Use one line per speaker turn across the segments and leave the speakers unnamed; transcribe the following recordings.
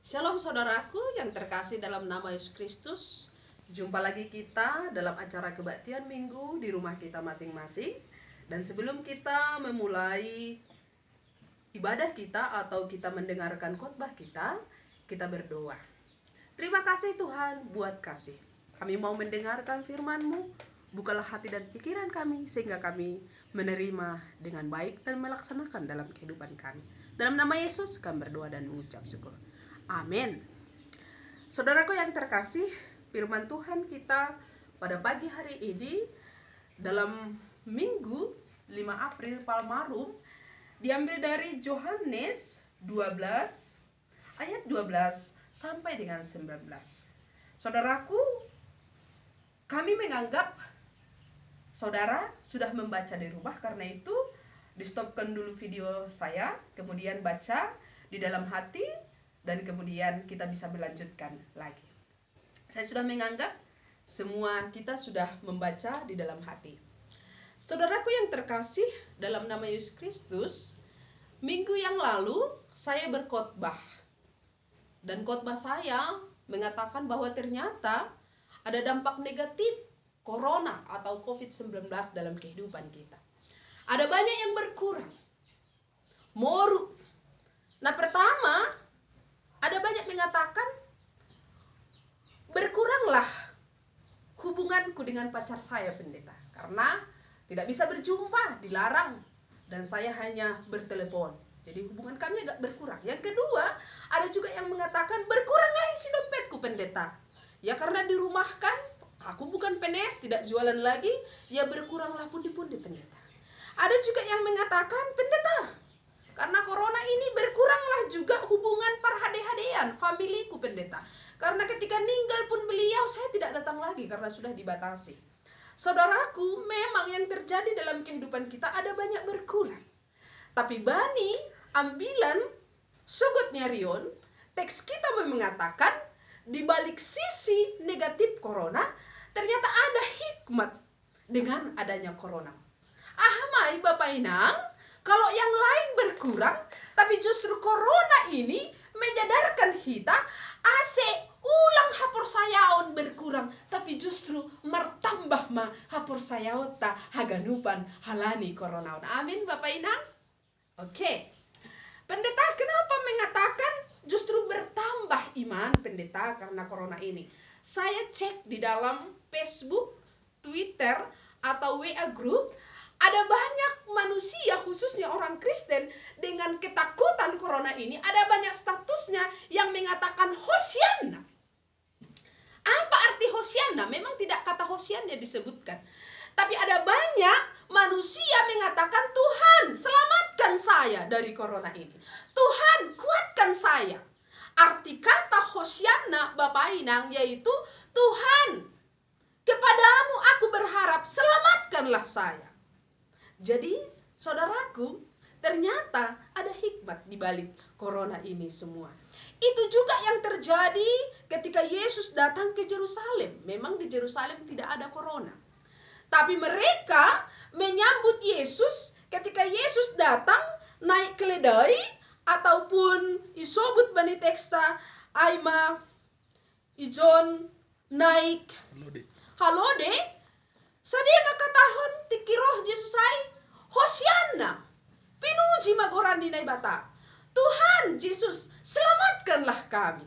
Shalom saudaraku yang terkasih dalam nama Yesus Kristus. Jumpa lagi kita dalam acara kebaktian minggu di rumah kita masing-masing. Dan sebelum kita memulai ibadah kita atau kita mendengarkan khotbah kita berdoa. Terima kasih Tuhan buat kasih. Kami mau mendengarkan firman-Mu. Bukalah hati dan pikiran kami sehingga kami menerima dengan baik dan melaksanakan dalam kehidupan kami. Dalam nama Yesus kami berdoa dan mengucap syukur. Amin. Saudaraku yang terkasih, firman Tuhan kita pada pagi hari ini dalam Minggu 5 April Palmarum diambil dari Yohanes 12 ayat 12 sampai dengan 19. Saudaraku, kami menganggap saudara sudah membaca di rumah, karena itu di-stopkan dulu video saya, kemudian baca di dalam hati, dan kemudian kita bisa melanjutkan lagi. Saya sudah menganggap semua kita sudah membaca di dalam hati. Saudaraku yang terkasih dalam nama Yesus Kristus, minggu yang lalu saya berkhotbah. Dan khotbah saya mengatakan bahwa ternyata ada dampak negatif corona atau COVID-19 dalam kehidupan kita. Ada banyak yang berkurang. Moru. Nah, pertama, ada banyak mengatakan berkuranglah hubunganku dengan pacar saya, pendeta, karena tidak bisa berjumpa, dilarang, dan saya hanya bertelepon. Jadi hubungan kami agak berkurang. Yang kedua, ada juga yang mengatakan berkuranglah isi dompetku, pendeta. Ya karena dirumahkan, aku bukan PNS, tidak jualan lagi, ya berkuranglah pundi-pundi, pendeta. Ada juga yang mengatakan, pendeta, karena corona ini berkuranglah juga hubungan perhade-hadean familiku, pendeta. Karena ketika meninggal pun beliau, saya tidak datang lagi karena sudah dibatasi. Saudaraku, memang yang terjadi dalam kehidupan kita ada banyak berkurang. Tapi Bani, ambilan sugutnya Rion, teks kita mengatakan di balik sisi negatif corona, ternyata ada hikmat dengan adanya corona. Ahmai Bapak Inang, kalau yang lain berkurang, tapi justru corona ini menyadarkan kita, ulang hapor sayaon berkurang, tapi justru mertambah ma hapor sayaota haganupan halani corona. Amin Bapak Inang. Oke. Pendeta kenapa mengatakan justru bertambah iman pendeta karena corona ini? Saya cek di dalam Facebook, Twitter, atau WA group, ada banyak manusia, khususnya orang Kristen, dengan ketakutan corona ini, ada banyak statusnya yang mengatakan Hosianna. Apa arti Hosianna? Memang tidak kata Hosianna disebutkan. Tapi ada banyak manusia mengatakan, Tuhan selamatkan saya dari corona ini. Tuhan kuatkan saya. Arti kata Hosianna Bapak Inang yaitu, Tuhan kepadamu aku berharap, selamatkanlah saya. Jadi, saudaraku, ternyata ada hikmat di balik corona ini semua. Itu juga yang terjadi ketika Yesus datang ke Yerusalem. Memang di Yerusalem tidak ada corona. Tapi mereka menyambut Yesus ketika Yesus datang naik keledai, ataupun isobut bani teksta aima ijon naik halode. Sadia makatahon tikiroh Yesus ay Hosianna pinuji magoran di naibata. Tuhan Yesus, selamatkanlah kami.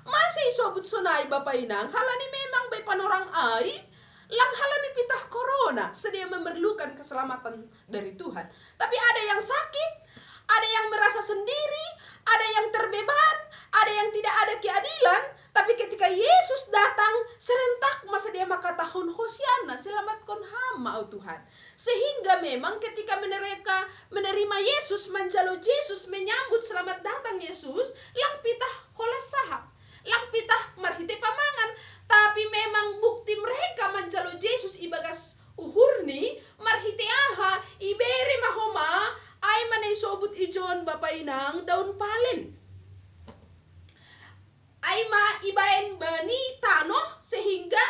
Masih isobut sunai Bapak Inang, halani memang bay panorang ay lang halani pitah corona, sedia memerlukan keselamatan dari Tuhan. Tapi ada yang sakit, ada yang merasa sendiri, ada yang terbeban, ada yang tidak ada keadilan. Tapi ketika Yesus datang, serentak masa dia makatahun Hosianna, selamatkan hama oh Tuhan. Sehingga memang ketika mereka menerima Yesus, menjalo Yesus, menyambut selamat datang Yesus, lang pitah holas sahab, lang pitah marhite pamangan. Tapi memang bukti mereka menjalo Yesus ibagas uhurni, marhite aha, iberi mahoma, ay manay sobut ijon Bapak Inang, daun palen. Aima ibaen bani tanoh sehingga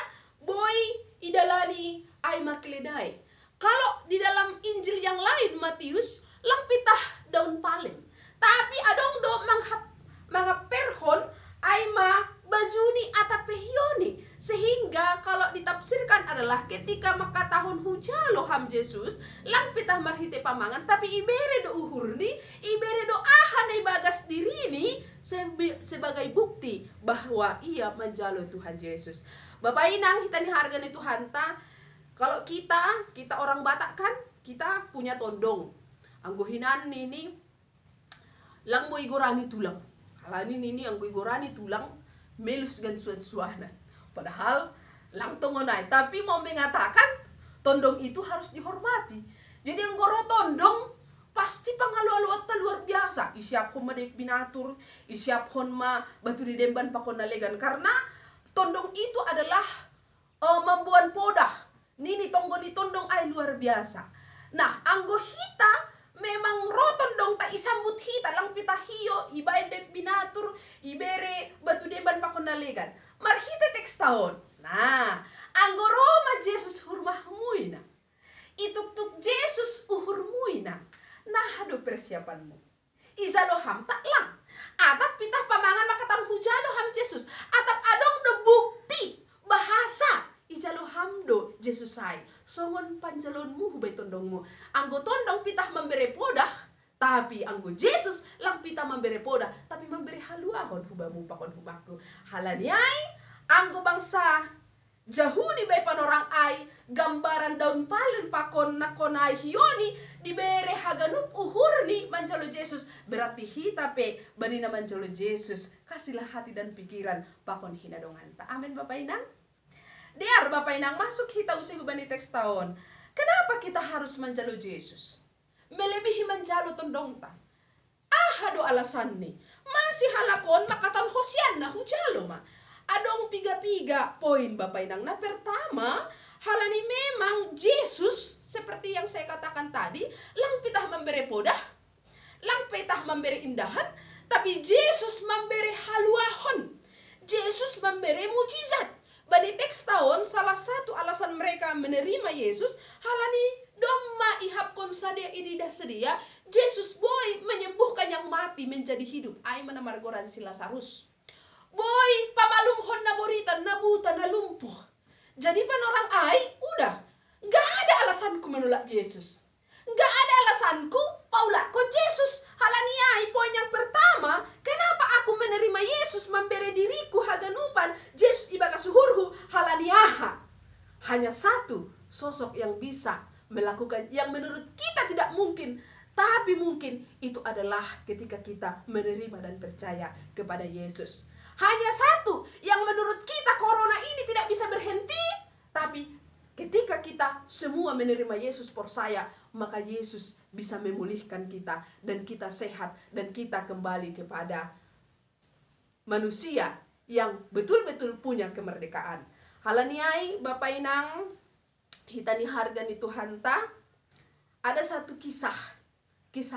boy idalani aima keledai. Kalau di dalam Injil yang lain Matius lang pitah daun palen. Tapi adong do mga perhon adalah ketika maka tahun hujalo ham Jesus lang pitah marhite pamangan tapi ibere do uhurni ibere do ahan bagas dirini sebagai bukti bahwa ia menjalo Tuhan Yesus. Bapak inang kita hargani Tuhan ta. Kalau kita orang Batak kan kita punya tondong anggohinan ini lang boy gorani tulang halani ini anggoy gorani tulang melus gan suan-suanan padahal lang tongonay tapi mau mengatakan tondong itu harus dihormati. Jadi ang goro tondong pasti pangalu-alu at luar biasa. Isiap hon ma dek binatur, isiap hon ma batu di demban pakon nalegan karena tondong itu adalah membuat podah. Nini tonggo ni tondong ay luar biasa. Nah, anggo hita memang rotondong ta isambut hita lang pita hiyo ibae dek binatur ibere batu demban pakon nalegan. Marhita teks tahun. Nah, anggo Roma Jesus hurmahmuina. Ituk-tuk Jesus uhurmuina. Nah, ado persiapanmu. Izalo ham tak lang. Atap pitah pamangan makatang hujalo ham Jesus. Atap adong do bukti bahasa. Ijalo ham do Jesus ay. Songon panjalonmu hubay tondongmu. Anggo tondong pitah memberi podah. Tapi anggo Jesus lang pitah memberi podah. Tapi memberi haluahon hubamu pakon hubaku. Halaniay anggo bangsa Jahudi bay panorang ay gambaran daun palin pakon nakonay hiyoni dibere haganup uhurni manjalo Jesus berarti hita pe bani na manjalo Jesus kasihlah hati dan pikiran pakon hinadongan ta. Amin Bapak Inang. Diar Bapak Inang masuk hita usai hubani teks tahun. Kenapa kita harus manjalo Jesus? Melebihi manjalo tondong ta. Hado alasan ni masih halakon makatan hosian na hujalo ma. Adong piga-piga poin Bapak Inang. Nah pertama, halani memang Yesus seperti yang saya katakan tadi, lang pitah memberi podah, lang pitah memberi indahan, tapi Yesus memberi haluahon. Yesus memberi mujizat. Bani teks tahun salah satu alasan mereka menerima Yesus, halani domma ihap konsadia ididah sedia, Yesus boy menyembuhkan yang mati menjadi hidup. Ay manamargoran si Lazarus. Boy, pamalum hon na borita, na buta, na lumpuh. Jadi panorang ay, udah. Gak ada alasanku menolak Yesus. Gak ada alasanku, Paula, kok Yesus halani ay, poin yang pertama, kenapa aku menerima Yesus memberi diriku haganupan, Yesus ibaga suhurhu halani aha. Hanya satu sosok yang bisa melakukan yang menurut kita tidak mungkin, tapi mungkin itu adalah ketika kita menerima dan percaya kepada Yesus. Hanya satu yang menurut kita corona ini tidak bisa berhenti, tapi ketika kita semua menerima Yesus percaya, maka Yesus bisa memulihkan kita dan kita sehat dan kita kembali kepada manusia yang betul-betul punya kemerdekaan. Halaniai Bapak Inang, hitani harga ni Tuhan ta, ada satu kisah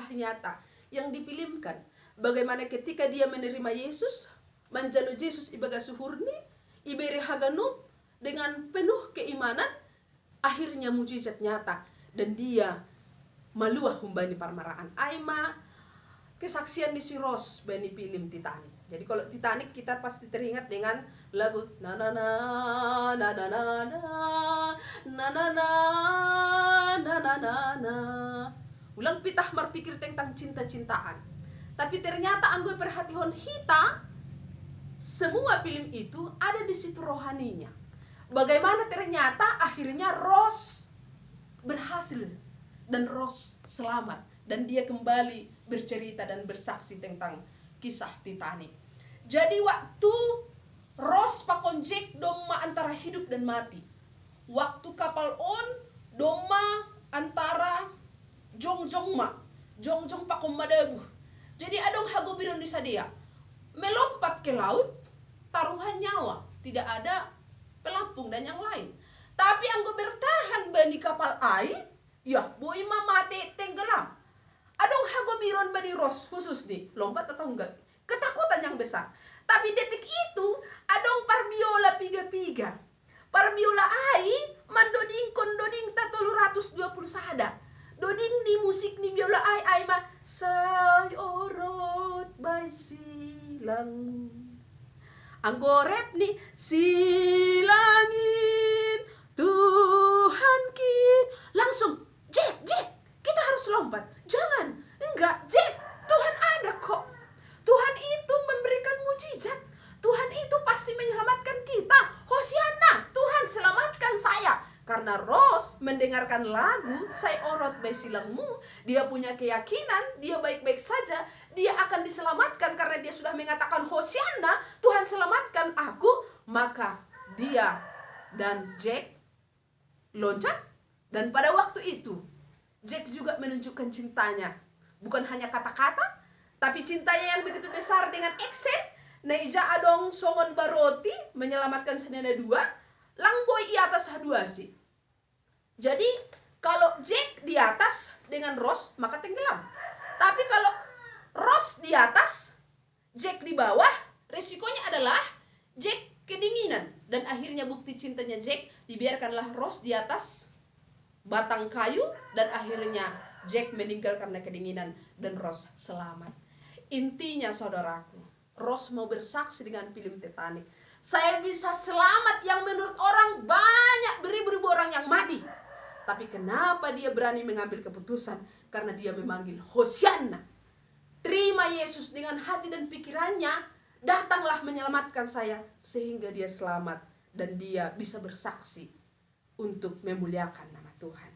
nyata yang difilmkan bagaimana ketika dia menerima Yesus, manjalo Yesus ibaga suhurni, iberi haganup dengan penuh keimanan, akhirnya mujizat nyata dan dia maluah humbani parmaraan. Aima kesaksian di si Rose bani film Titanic. Jadi kalau Titanic kita pasti teringat dengan lagu na na na na na na na na na na na na na. Ulang pitah marpikir tentang cinta-cintaan. Tapi ternyata anggoy perhatian hita, semua film itu ada di situ rohaninya. Bagaimana ternyata akhirnya Rose berhasil dan Rose selamat dan dia kembali bercerita dan bersaksi tentang kisah Titanic. Jadi waktu Rose pakon Jack doma antara hidup dan mati. Waktu kapal on doma antara jongjong pakon madabuh. Jadi adong hagobiron di sadia. Melompat ke laut, taruhan nyawa, tidak ada pelampung dan yang lain. Tapi anggo bertahan bani kapal air, ya boy mati tenggelam. Adong hagobiron bani Rose khusus nih, lompat atau enggak? Ketakutan yang besar. Tapi detik itu adong parbiola piga-piga. Parbiola ai mandoding kondoding tatolu 120 sada. Doding ni musik ni biola ai ma say orot by silang. Anggo rap ni silangin tu langsung, Jack, kita harus lompat. Jangan, enggak, Jack, Tuhan ada kok. Tuhan itu memberikan mujizat. Tuhan itu pasti menyelamatkan kita. Hosianna, Tuhan selamatkan saya. Karena Ros mendengarkan lagu Saya Orot Bae Silangmu, dia punya keyakinan dia baik-baik saja, dia akan diselamatkan karena dia sudah mengatakan Hosianna, Tuhan selamatkan aku. Maka dia dan Jack loncat, dan pada waktu itu Jack juga menunjukkan cintanya, bukan hanya kata-kata, tapi cintanya yang begitu besar dengan action. Neija adong songon baroti menyelamatkan senena dua, langboy i atas dua sih. Jadi kalau Jack di atas dengan Ros maka tenggelam. Tapi kalau Ros di atas, Jack di bawah, resikonya adalah Jack kedinginan. Dan akhirnya bukti cintanya Jack, dibiarkanlah Ros di atas batang kayu, dan akhirnya Jack meninggal karena kedinginan dan Ros selamat. Intinya saudaraku, Ros mau bersaksi dengan film Titanic. Saya bisa selamat yang menurut orang banyak beribu-ribu orang yang mati. Tapi kenapa dia berani mengambil keputusan? Karena dia memanggil Hosianna. Terima Yesus dengan hati dan pikirannya. Datanglah menyelamatkan saya. Sehingga dia selamat. Dan dia bisa bersaksi untuk memuliakan nama Tuhan.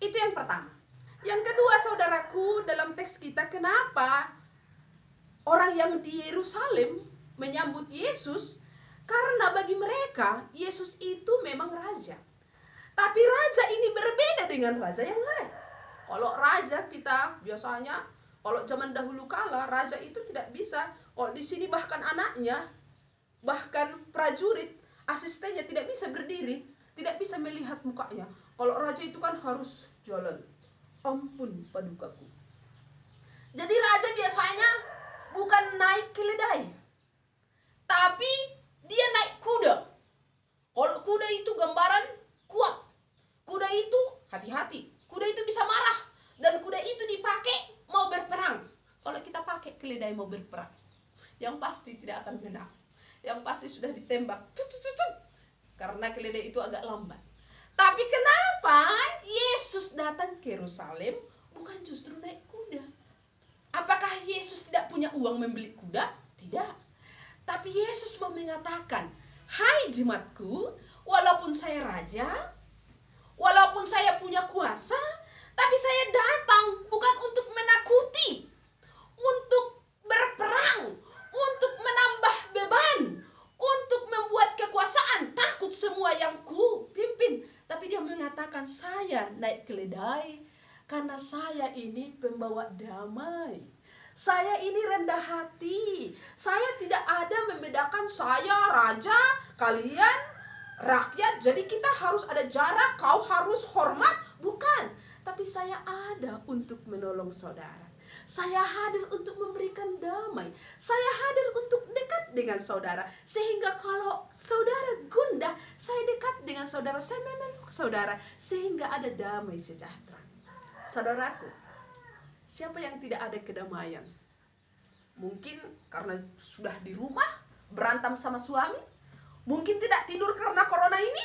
Itu yang pertama. Yang kedua saudaraku, dalam teks kita, kenapa orang yang di Yerusalem menyambut Yesus? Karena bagi mereka Yesus itu memang raja. Tapi raja ini berbeda dengan raja yang lain. Kalau raja kita biasanya, kalau zaman dahulu kala, raja itu tidak bisa. Kalau di sini bahkan anaknya, bahkan prajurit, asistennya tidak bisa berdiri, tidak bisa melihat mukanya. Kalau raja itu kan harus jalan. Ampun padukaku. Jadi raja biasanya bukan naik keledai, tapi dia naik kuda. Kalau kuda itu gambaran kuat. Kuda itu hati-hati. Kuda itu bisa marah. Dan kuda itu dipakai mau berperang. Kalau kita pakai keledai mau berperang, yang pasti tidak akan menang. Yang pasti sudah ditembak. Karena keledai itu agak lambat. Tapi kenapa Yesus datang ke Yerusalem bukan justru naik kuda? Apakah Yesus tidak punya uang membeli kuda? Tidak. Tapi Yesus mau mengatakan, hai jemaatku, walaupun saya raja, walaupun saya punya kuasa, tapi saya datang bukan untuk menakuti, untuk berperang, untuk menambah beban, untuk membuat kekuasaan takut semua yang ku pimpin. Tapi dia mengatakan saya naik keledai karena saya ini pembawa damai. Saya ini rendah hati. Saya tidak ada membedakan saya raja, kalian rakyat. Jadi kita harus ada jarak, kau harus hormat. Bukan. Tapi saya ada untuk menolong saudara. Saya hadir untuk memberikan damai. Saya hadir untuk dekat dengan saudara. Sehingga kalau saudara gundah, saya dekat dengan saudara. Saya memeluk saudara. Sehingga ada damai sejahtera. Saudaraku, siapa yang tidak ada kedamaian? Mungkin karena sudah di rumah, berantem sama suami. Mungkin tidak tidur karena corona ini.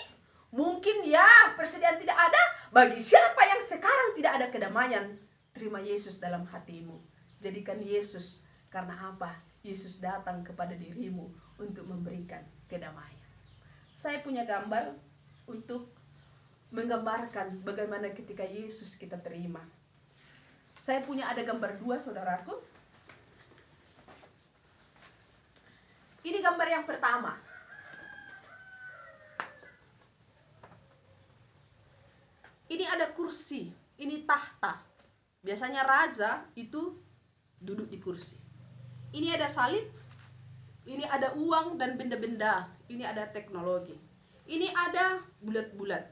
Mungkin ya, persediaan tidak ada. Bagi siapa yang sekarang tidak ada kedamaian, terima Yesus dalam hatimu. Jadikan Yesus, karena apa? Yesus datang kepada dirimu untuk memberikan kedamaian. Saya punya gambar untuk menggambarkan bagaimana ketika Yesus kita terima. Saya punya ada gambar dua saudaraku. Ini gambar yang pertama. Ini ada kursi, ini tahta. Biasanya raja itu duduk di kursi. Ini ada salib, ini ada uang dan benda-benda, ini ada teknologi. Ini ada bulat-bulat.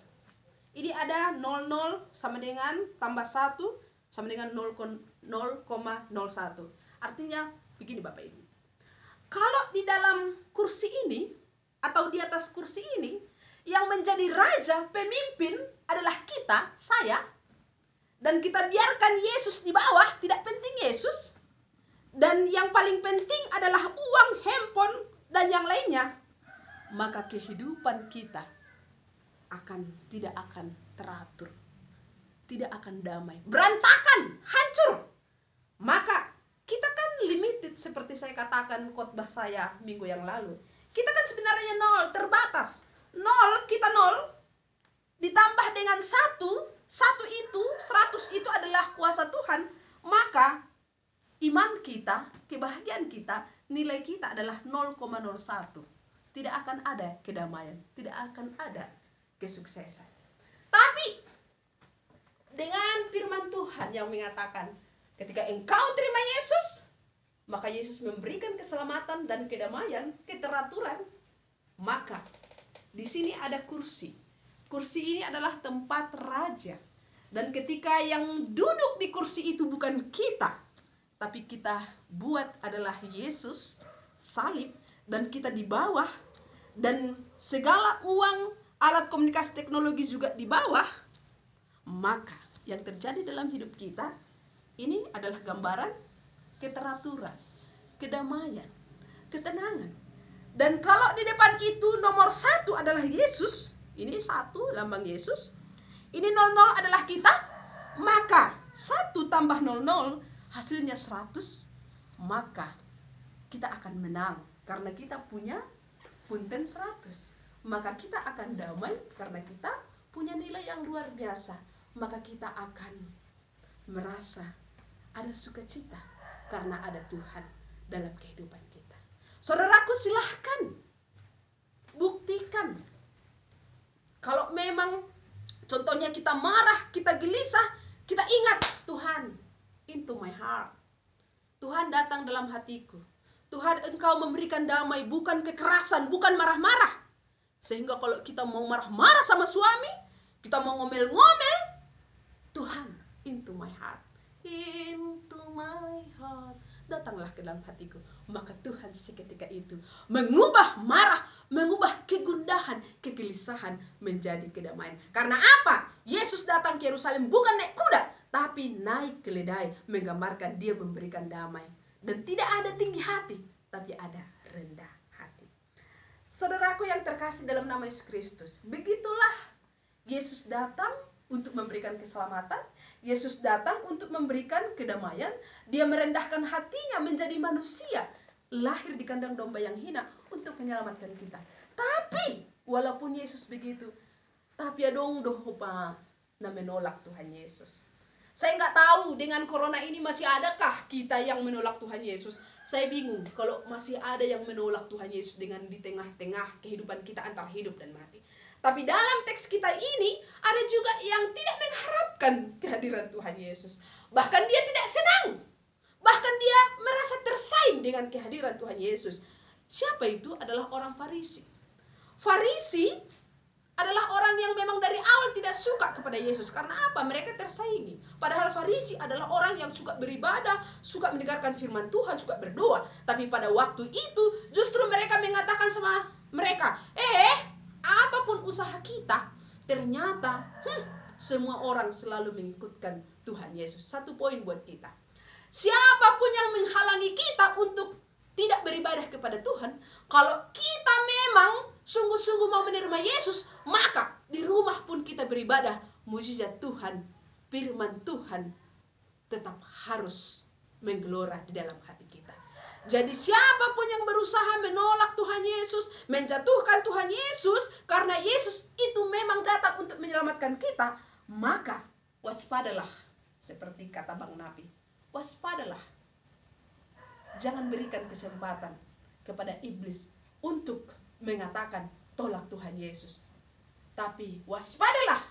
Ini ada 00 sama dengan tambah 1 sama dengan 0,01. Artinya begini Bapak Ibu. Kalau di dalam kursi ini atau di atas kursi ini, yang menjadi raja, pemimpin adalah kita, saya. Dan kita biarkan Yesus di bawah, tidak penting Yesus. Dan yang paling penting adalah uang, handphone, dan yang lainnya. Maka kehidupan kita tidak akan teratur. tidak akan damai, berantakan, hancur. Maka kita kan limited, seperti saya katakan khotbah saya minggu yang lalu. Kita kan sebenarnya nol, terbatas. Nol, kita nol, ditambah dengan satu itu, 100 itu adalah kuasa Tuhan. Maka iman kita, kebahagiaan kita, nilai kita adalah 0,01. Tidak akan ada kedamaian, tidak akan ada kesuksesan. Tapi dengan firman Tuhan yang mengatakan, ketika engkau terima Yesus, maka Yesus memberikan keselamatan dan kedamaian, keteraturan. Maka di sini ada kursi. Kursi ini adalah tempat raja. Dan ketika yang duduk di kursi itu bukan kita, tapi kita buat adalah Yesus, salib, dan kita di bawah, dan segala uang, alat komunikasi teknologi juga di bawah, maka yang terjadi dalam hidup kita, ini adalah gambaran keteraturan, kedamaian, ketenangan. Dan kalau di depan itu nomor 1 adalah Yesus, ini 1 lambang Yesus, ini 00 adalah kita, maka 1 tambah 00 hasilnya 100, maka kita akan menang karena kita punya punten 100. Maka kita akan damai karena kita punya nilai yang luar biasa. Maka kita akan merasa ada sukacita karena ada Tuhan dalam kehidupan kita. Saudaraku, silahkan buktikan. Kalau memang contohnya kita marah, kita gelisah, kita ingat Tuhan into my heart. Tuhan datang dalam hatiku. Tuhan, engkau memberikan damai, bukan kekerasan, bukan marah-marah. Sehingga kalau kita mau marah-marah sama suami, kita mau ngomel-ngomel, Tuhan into my heart, into my heart, datanglah ke dalam hatiku. Maka Tuhan seketika itu mengubah marah, mengubah kegundahan, kegelisahan menjadi kedamaian. Karena apa? Yesus datang ke Yerusalem bukan naik kuda, tapi naik keledai, menggambarkan dia memberikan damai. Dan tidak ada tinggi hati, tapi ada rendah hati. Saudaraku yang terkasih dalam nama Yesus Kristus, begitulah Yesus datang untuk memberikan keselamatan. Yesus datang untuk memberikan kedamaian. Dia merendahkan hatinya menjadi manusia, lahir di kandang domba yang hina untuk menyelamatkan kita. Tapi walaupun Yesus begitu, tapi adong dohopa na menolak Tuhan Yesus. Saya nggak tahu dengan corona ini masih adakah kita yang menolak Tuhan Yesus. Saya bingung kalau masih ada yang menolak Tuhan Yesus dengan di tengah-tengah kehidupan kita antara hidup dan mati. Tapi dalam teks kita ini ada juga yang tidak mengharapkan kehadiran Tuhan Yesus. Bahkan dia tidak senang. Bahkan dia merasa tersaing dengan kehadiran Tuhan Yesus. Siapa itu? Adalah orang Farisi. Farisi adalah orang yang memang dari awal tidak suka kepada Yesus. Karena apa? Mereka tersaingi. Padahal Farisi adalah orang yang suka beribadah, suka mendengarkan firman Tuhan, suka berdoa. Tapi pada waktu itu justru mereka mengatakan sama mereka, apapun usaha kita, ternyata semua orang selalu mengikutkan Tuhan Yesus. Satu poin buat kita. Siapapun yang menghalangi kita untuk tidak beribadah kepada Tuhan, kalau kita memang sungguh-sungguh mau menerima Yesus, maka di rumah pun kita beribadah. Mujizat Tuhan, firman Tuhan tetap harus menggelora di dalam hati kita. Jadi siapapun yang berusaha menolak Tuhan Yesus, menjatuhkan Tuhan Yesus, karena Yesus itu memang datang untuk menyelamatkan kita, maka waspadalah. Seperti kata Bang Nabi, waspadalah. Jangan berikan kesempatan kepada iblis untuk mengatakan tolak Tuhan Yesus. Tapi waspadalah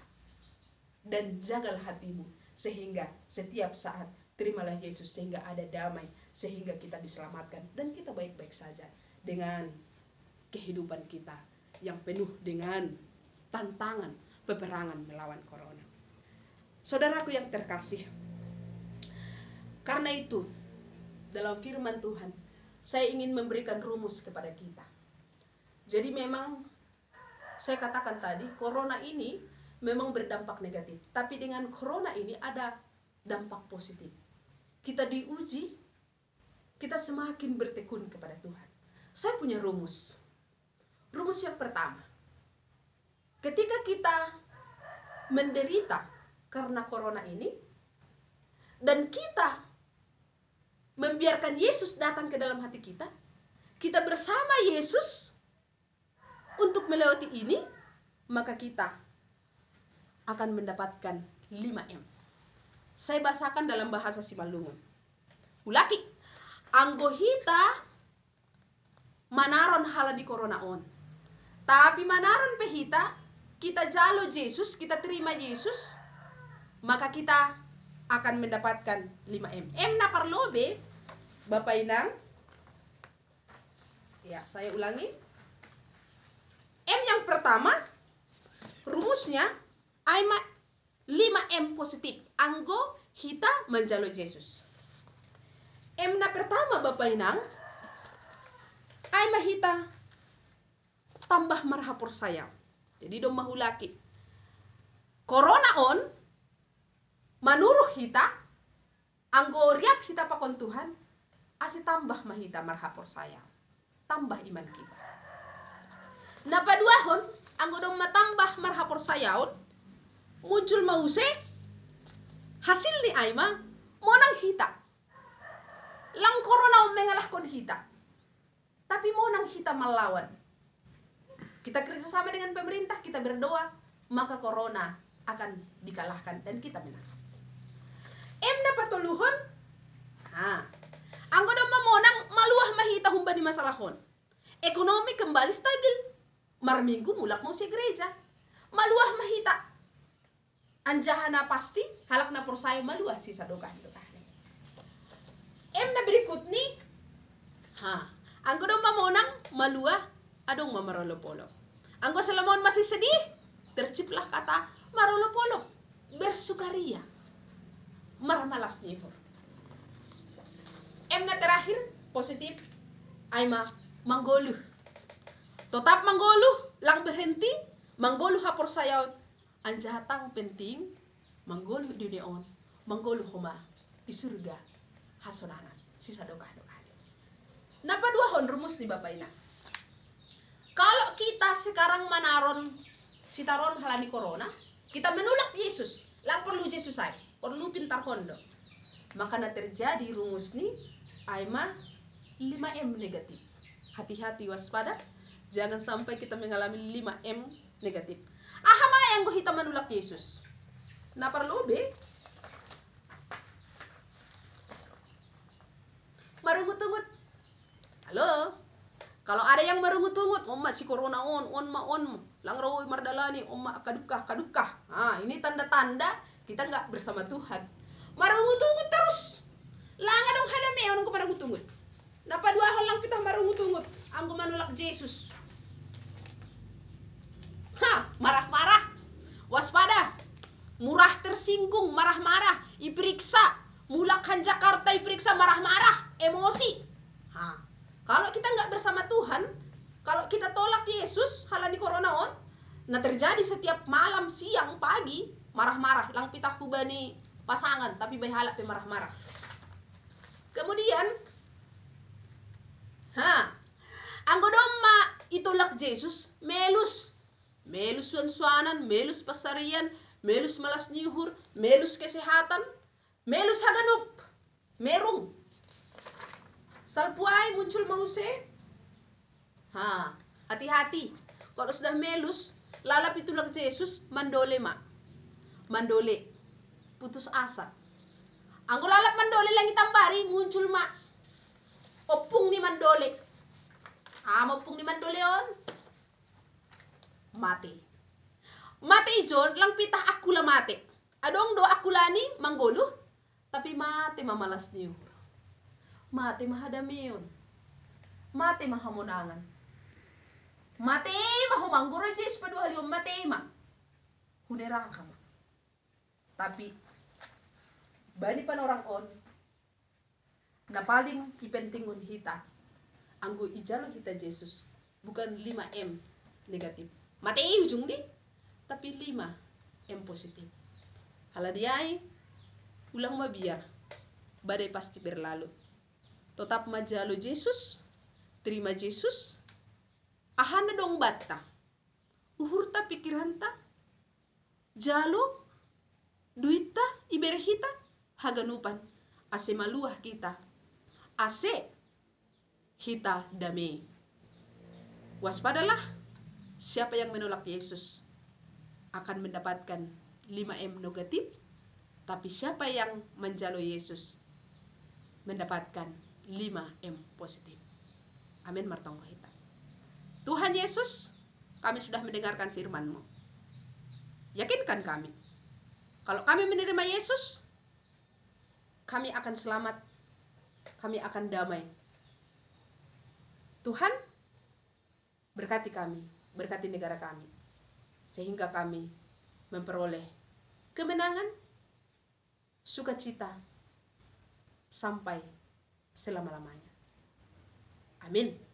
dan jagalah hatimu, sehingga setiap saat terimalah Yesus, sehingga ada damai, sehingga kita diselamatkan dan kita baik-baik saja dengan kehidupan kita yang penuh dengan tantangan peperangan melawan corona. Saudaraku yang terkasih, karena itu dalam firman Tuhan saya ingin memberikan rumus kepada kita. Jadi memang saya katakan tadi, corona ini memang berdampak negatif, tapi dengan corona ini ada dampak positif. Kita diuji, kita semakin bertekun kepada Tuhan. Saya punya rumus. Rumus yang pertama, ketika kita menderita, karena corona ini, dan kita membiarkan Yesus datang ke dalam hati kita, kita bersama Yesus untuk melewati ini, maka kita akan mendapatkan 5M. Saya bahasakan dalam bahasa Simalungun. Ulaki, anggo hita manaron hala di corona on. Tapi manaron pehita, kita jalo Yesus, kita terima Yesus, maka kita akan mendapatkan 5M. M na parlobe, Bapak Inang. Ya, saya ulangi. M yang pertama, rumusnya ay 5M positif. Anggo hita menjalo Yesus. M na pertama Bapak Inang, ay mahita tambah marhapor saya. Jadi dong mahulaki. Corona on, manuruh hita, anggo riap hita pakon Tuhan, asi tambah mahita marhapor saya. Tambah iman kita. Napaduahon, anggo dong matambah marhapor sayaon, muncul mause, hasil ni Aima, monang hita. Lang corona mengalahkan hita. Tapi monang hita melawan. Kita kerjasama dengan pemerintah, kita berdoa, maka corona akan dikalahkan dan kita menang. Na patuluhon, anggo dong mamonang maluah mahita humba di masalahon. Ekonomi kembali stabil. Marminggu mulak mau si gereja. Maluah mahita. Anjahana pasti halak na porsayo maluah sisa dokah-dokah. Na berikut ni, anggo dong mamonang maluah adong mamarolo-polo. Anggo Salamon masih sedih, terciplah kata marolo-polo, bersukaria, marmalas nihur. Na terakhir positif, Aima manggoluh. Tetap manggoluh, lang berhenti, manggoluh hapor sayaw, anjahatang penting, manggoluh di neon, manggoluh huma di surga, hasonanan, sisa dokah-dokah. Napaduahon rumus di Bapak Ina. Kalau kita sekarang manaron sitaron halani corona, kita menolak Yesus, lang perlu Yesus ay, perlu pintar hondo. Maka na terjadi rumus ni Aima 5M negatif. Hati-hati, waspada, jangan sampai kita mengalami 5M negatif. Ahama yang kita menolak Yesus. Na perlu be marungut-ungut. Halo. Kalau ada yang marungut-ungut, omma si corona on lang rawoy mardalani, omma kadukah. Ini tanda-tanda kita nggak bersama Tuhan. Marungut-ungut terus. Langa dong hadame orang kepada ngutungut. Napa dua hal lang pitah marungut-ungut. Anggo manolak Yesus. Marah-marah. Waspada. Murah tersinggung, marah-marah. Iperiksa. Mulakan Jakarta iperiksa marah-marah. Emosi. Kalau kita nggak bersama Tuhan, kalau kita tolak Yesus, halani corona on, nah terjadi setiap malam, siang, pagi, marah-marah, lang pitah kubani pasangan, tapi bahala pe marah-marah. Kemudian, anggo domma itolak Yesus, melus suan-suanan, melus pasarian, melus malas nyuhur, melus kesehatan, melus haganup, merung. Salpuai muncul mause. Hati-hati. Kalau sudah melus, lalap itulak Yesus, mandole. Putus asa. Anggo lalap mandole lang itambari, muncul opung ni mandole. Opung ni mandole on. Mati. Mati ijon, lang pitah akula mati. Adong do akulani, manggoluh, tapi mati mamalas niyo. Mati mahadamion. Mati mahamunangan. Mati mahumangguro Yesus padua haliom mati huneraka ma. Tapi bani pan orang on na paling ipentingun hita anggo ijalo hita Yesus bukan 5M negatif. Mati ujung di tapi 5M positif. Haladiai ulang mabiar badai pasti berlalu. Tetap majalo Yesus, terima Yesus, ahana dong bata, uhurta pikiranta, jalo, duita iberhita haganupan ase maluah kita ase hita damai. Waspadalah, siapa yang menolak Yesus akan mendapatkan 5M negatif, tapi siapa yang menjalo Yesus mendapatkan 5M positif. Amin martonggo hita. Tuhan Yesus, kami sudah mendengarkan firman-Mu. Yakinkan kami, kalau kami menerima Yesus, kami akan selamat, kami akan damai. Tuhan, berkati kami, berkati negara kami, sehingga kami memperoleh kemenangan, sukacita, sampai selama-lamanya. Amin.